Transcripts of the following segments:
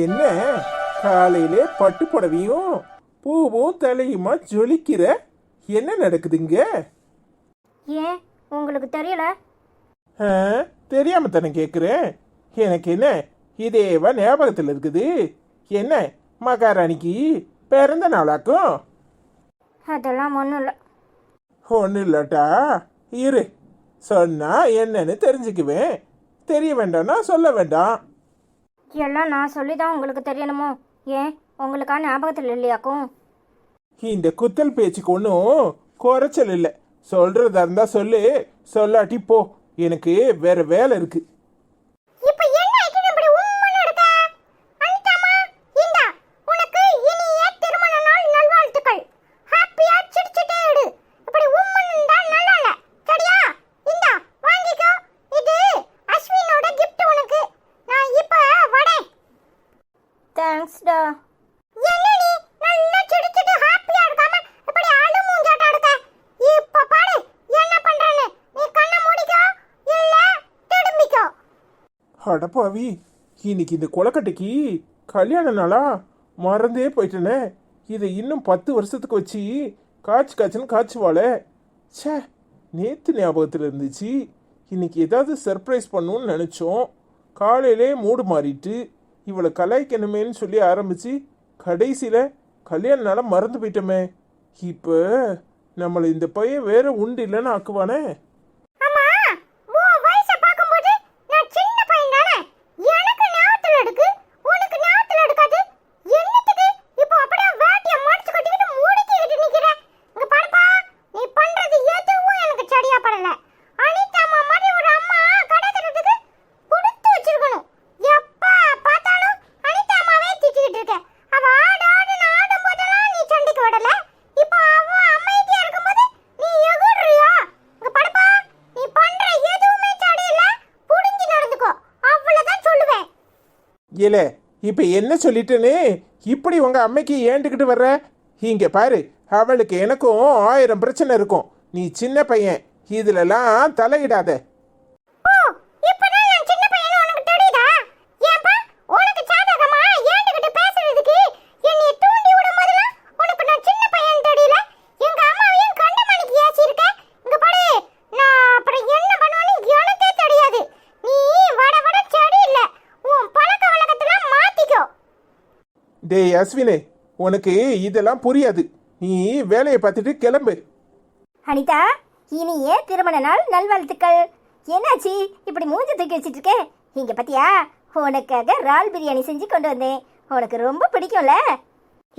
என்ன காலையிலே பட்டு புடவையும் பூவும் தலையுமா ஜொலிக்கிற? என்ன நடக்குதுங்க? ஏன் உங்களுக்கு தெரியல? தெரியாம தானே கேட்குறேன். எனக்கு என்ன இதேவா ஞாபகத்தில் இருக்குது? என்ன மகாராணிக்கு பிறந்த நாளாக்கும்? அதெல்லாம் ஒன்றும் இல்லை. ஒன்றும் இல்லட்டா, இரு, சொன்னா என்னன்னு தெரிஞ்சுக்குவேன். தெரிய வேண்டாம்னா சொல்ல வேண்டாம். எல்லாம் நான் சொல்லி தான் உங்களுக்கு தெரியணுமோ? ஏன் உங்களுக்கா ஞாபகத்தில் இல்லையாக்கும்? இந்த குத்தல் பேச்சுக்கு ஒன்றும் குறைச்சல் இல்லை. சொல்றதா இருந்தா சொல்லு, சொல்லாட்டி போ. எனக்கு வேற வேலை இருக்கு. தேங்க்ஸ்டா. அடப்பாவி, இன்னைக்கு இந்த கொலக்கட்டைக்கு கல்யாண நாளா? மறந்தே போயிட்டேனே. இதை இன்னும் 10 வருஷத்துக்கு வச்சு காய்ச்சுன்னு காய்ச்சுவாளே. சே, நேற்று ஞாபகத்தில் இருந்துச்சு. இன்னைக்கு ஏதாவது சர்ப்ரைஸ் பண்ணணும்னு நினச்சோம். காலையிலே மூடு மாறிட்டு இவளை கலாய்க்கணுமேன்னு சொல்லி ஆரம்பிச்சு கடைசியில் கல்யாண நாளை மறந்து போயிட்டோமே. இப்போ நம்மளை இந்த பையன் வேற உண்டு இல்லைன்னு ஆக்குவானே. இல்ல, இப்ப என்ன சொல்லிட்டேன்னு இப்படி உங்க அம்மைக்கு ஏண்டுக்கிட்டு வர்ற? இங்க பாரு, அவளுக்கு எனக்கும் 1000 பிரச்சனை இருக்கும். நீ சின்ன பையன், இதுலலாம் தலையிடாத. டேய் அஸ்வினே, உனக்கு இதெல்லாம் புரியாது. நீ வேலையை பார்த்துட்டு கிளம்பு. அனிதா, இனிய திருமண நாள் நல்வாழ்த்துக்கள். என்னாச்சு இப்படி மூஞ்சி தூக்கி வச்சிட்டு இருக்கே? இங்க பாத்தியா, உனக்காக இறால் பிரியாணி செஞ்சு கொண்டு வந்தேன். உனக்கு ரொம்ப பிடிக்கும்ல?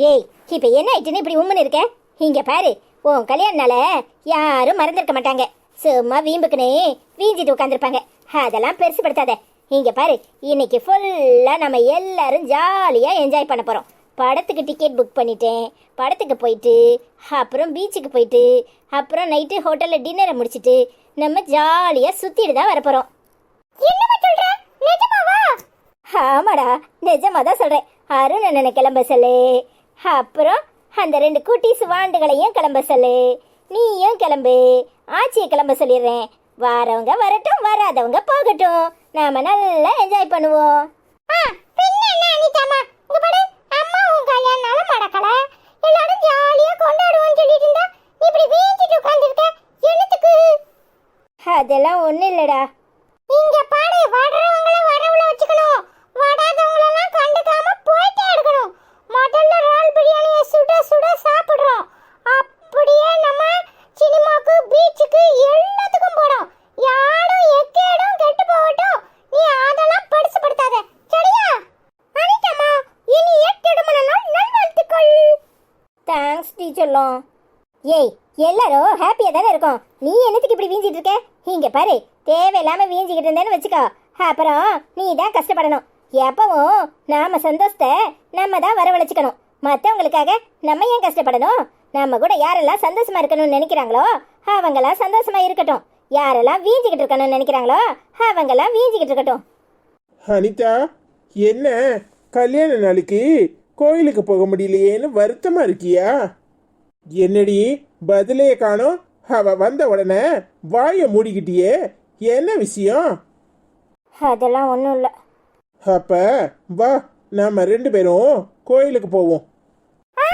ஏய், இப்ப என்ன ஆயிட்டுன்னு இப்படி உம்முன்னு இருக்க? இங்க பாரு, உன் கல்யாண நாள யாரும் மறந்துருக்க மாட்டாங்க. சும்மா வீம்புக்குனே வீஞ்சிட்டு உட்காந்துருப்பாங்க. அதெல்லாம் பெருசுப்படுத்தாத. இங்க பாரு, இன்னைக்கு ஃபுல்லா நம்ம எல்லாரும் ஜாலியா என்ஜாய் பண்ண போறோம். படத்துக்கு டிக்கெட் புக் பண்ணிட்டேன். படத்துக்கு போயிட்டு அப்புறம் பீச்சுக்கு போயிட்டு அப்புறம் நைட்டு ஹோட்டல்ல டின்னரை முடிச்சிட்டு நம்ம ஜாலியா சுத்திட்டு தான் வரப்போறோம். என்னமா சொல்ற? நிஜமாவா? ஆமாடா, நிஜமா தான் சொல்றேன். அருண் அண்ணனை கிளம்ப சொல்லு. அப்புறம் அந்த 2 குட்டீஸ் வாண்டுகளையும் கிளம்ப சொல்லு. நீயும் கிளம்பு. ஆச்சியை கிளம்ப சொல்லிடுறேன். வரவங்க வரட்டும், வராதவங்க போகட்டும். நாம நல்லா என்ஜாய் பண்ணுவோம். அதெல்லாம் ஒண்ணு இல்லடா. இங்க பாரு, வர்றவங்கள வரவுல வச்சுக்கணும். வராதவங்கள கண்டுக்காம போயிட்டே இருக்கணும். முதல்ல இறால் பிரியாணியை சுட சுட சாப்பிடுறோம். அப்படியே நம்ம சினிமாக்கு, பீச்சுக்கு எல்லாத்துக்கும் போறோம். யாரும் எக்கேடும் கெட்டு போகட்டும். நீ அதெல்லாம் பெருசுப்படுத்தாத, சரியா? அனிதம்மா, இனி திருமண நாள் நல்வாழ்த்துக்கள். தேங்க்ஸ் டீச்சர்லாம். ஏய், எல்லாரும் ஹாப்பியா தானே இருக்கோம். நீ என்னத்துக்கு இப்படி வீஞ்சிட்டு இருக்க? இங்க பாரு, தேவையில்லாம வீஞ்சிக்கிட்டு இருந்தேன்னு வச்சுக்கோ, அப்புறம் நீ தான் கஷ்டப்படணும். எப்பவும் நாம சந்தோஷத்தை நம்ம தான் வரவழைச்சுக்கணும். மற்றவங்களுக்காக நம்ம ஏன் கஷ்டப்படணும்? நம்ம கூட யாரெல்லாம் சந்தோஷமா இருக்கணும்னு நினைக்கிறாங்களோ அவங்கெல்லாம் சந்தோஷமா இருக்கட்டும். யாரெல்லாம் வீஞ்சிக்கிட்டு இருக்கணும்னு நினைக்கிறாங்களோ அவங்கெல்லாம் வீஞ்சிக்கிட்டு இருக்கட்டும். அனிதா, என்ன கல்யாண நாளுக்கு கோயிலுக்கு போக முடியலையேன்னு வருத்தமா இருக்கியா? என்னடி பதிலே காணோம்? அவ வந்த உடனே வாயை மூடிக்கிட்டியே, என்ன விஷயம்? அதெல்லாம் ஒன்றும் இல்லை. அப்ப வா, நாம 2 பேரும் கோயிலுக்கு போவோம். ஆ,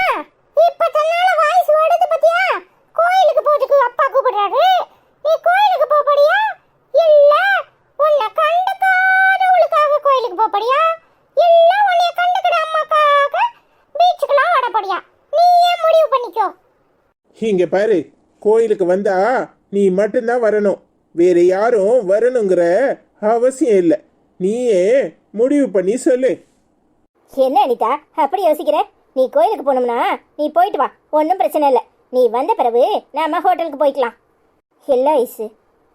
இப்ப தன்னால வாய்ஸ் ஓடுது பாத்தியா? கோயிலுக்கு போறதுக்கு அப்பா கூப்பிடுறாரு. நீ கோயிலுக்கு போறியா? இல்ல உன்னை கண்டுக்காதவளுக்காக கோயிலுக்கு போறியா? இல்ல உன்னை கண்டுக்கிற அம்மாக்காக பீச்சுக்குலாம் வர போறியா? நீயே முடிவு பண்ணிக்கோ. இங்க பாரு, கோயிலுக்கு வந்தா நீ மட்டும்தான் வரணும், வேற யாரும் வரணுங்கிற அவசியம் இல்லை. நீயே முடிவு பண்ணி சொல்லு. என்ன அனிதா அப்படி யோசிக்கிற? நீ கோயிலுக்கு போகணும்னா நீ போயிட்டு வா, ஒன்றும் பிரச்சனை இல்லை. நீ வந்த பிறகு நாம ஹோட்டலுக்கு போய்க்கலாம். இல்லை ஐசு,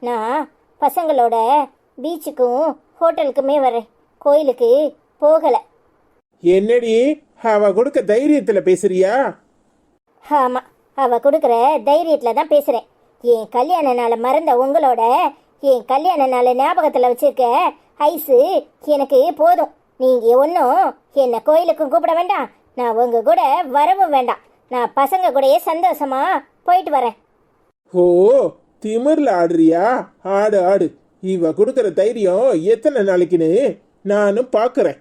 நான் பசங்களோட பீச்சுக்கும் ஹோட்டலுக்குமே வரேன், கோயிலுக்கு போகலை. என்னடி அவ கொடுக்க தைரியத்துல பேசுறியா? ஆமாம், அவள் கொடுக்குற தைரியத்தில் தான் பேசுகிறேன். என் கல்யாண நாளை மறந்த உங்களோட என் கல்யாண நாளை ஞாபகத்தில் வச்சிருக்க ஐஸு எனக்கு போதும். நீங்கள் ஒன்றும் என்னை கோயிலுக்கும் கூப்பிட வேண்டாம், நான் உங்கள் கூட வரவும் வேண்டாம். நான் பசங்க கூடயே சந்தோஷமா போயிட்டு வரேன். ஓ, திமிர்ல ஆடுறியா? ஆடு ஆடு. இவ கொடுக்கற தைரியம் எத்தனை நாளைக்குன்னு நானும் பாக்குறேன்.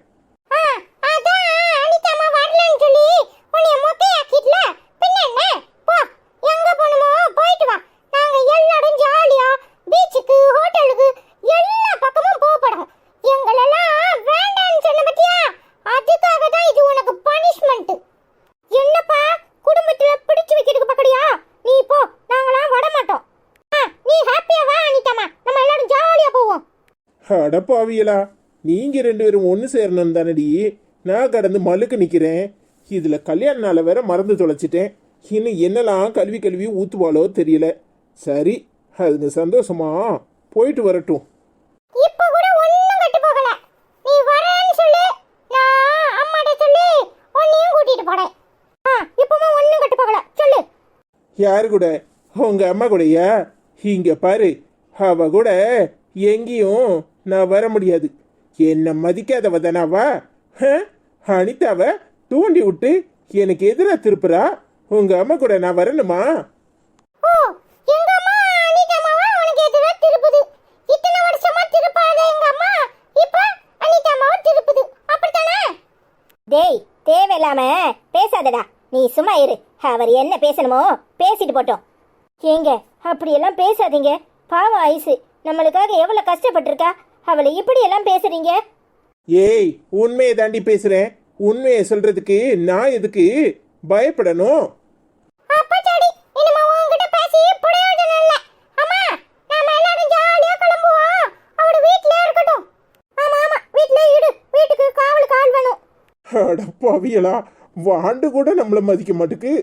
அடப்பாவியலா, நீங்க 2 பேரும் ஒன்று சேரணும் தானடி. நான் கடந்து மலுக்கு நிக்கிறேன். இதுல கல்யாண நாளை வேற மறந்து தொலைச்சிட்டேன். இன்னும் என்னெல்லாம் கல்வி கல்வி ஊத்துவாளோ தெரியல. சரி, அதுங்க சந்தோஷமா போயிட்டு வரட்டும். இப்ப கூட ஒண்ணும் கட்டு போகல. நீ வரேன்னு சொல்லு, நான் அம்மாட்ட சொல்லி உன்னையும் கூட்டிட்டு போறேன். இப்பவும் ஒண்ணும் கட்டு போகல சொல்லு. யாரு கூட? உங்க அம்மா கூடயா? இங்க பாரு, அவ கூட எங்கேயும் நான் வர முடியாது. என்ன மதிக்காதவ தானாவா? அனிதாவ தூண்டி விட்டு எனக்கு எதிராக திருப்புறா. உங்க அம்மா கூட நான் வரணுமா? ஓ, எங்க அம்மா அனிதாமாவா உனக்கு எதிரா திருப்புது? இத்தனை வருஷமா திருப்பாத எங்க அம்மா இப்ப அனிதாமாவா திருப்புது, அப்படித்தானே? டேய், தேவையில்லாம பேசாதடா. நீ சும்மா இரு. அவர் என்ன பேசணுமோ பேசிட்டு போட்டோம். ஏங்க அப்படியெல்லாம் பேசாதீங்க. பாவம் ஐசு நம்மளுக்காக எவ்வளவு கஷ்டப்பட்டிருக்கா. அவளை இப்படி எல்லாம் பேசுறீங்க? ஏய், உண்மையை தாண்டி பேசுறேன். உண்மையை சொல்றதுக்கு நான் எதுக்கு பயப்படணும்? அப்ப சரி, இனிமே உன்கிட்ட பேசி பிரயோஜனம் இல்ல. அம்மா, நாம எல்லாரும் ஜாலியா கிளம்புவோம். அவட வீட்லயே இருக்கட்டும். ஆமா ஆமா, வீட்லயே இரு. வீட்டுக்கு காவலுக்கு ஆள் வேணும். அடப்பாவியலா, வாண்டு கூட நம்மள மதிக்க மாட்டுக்கு.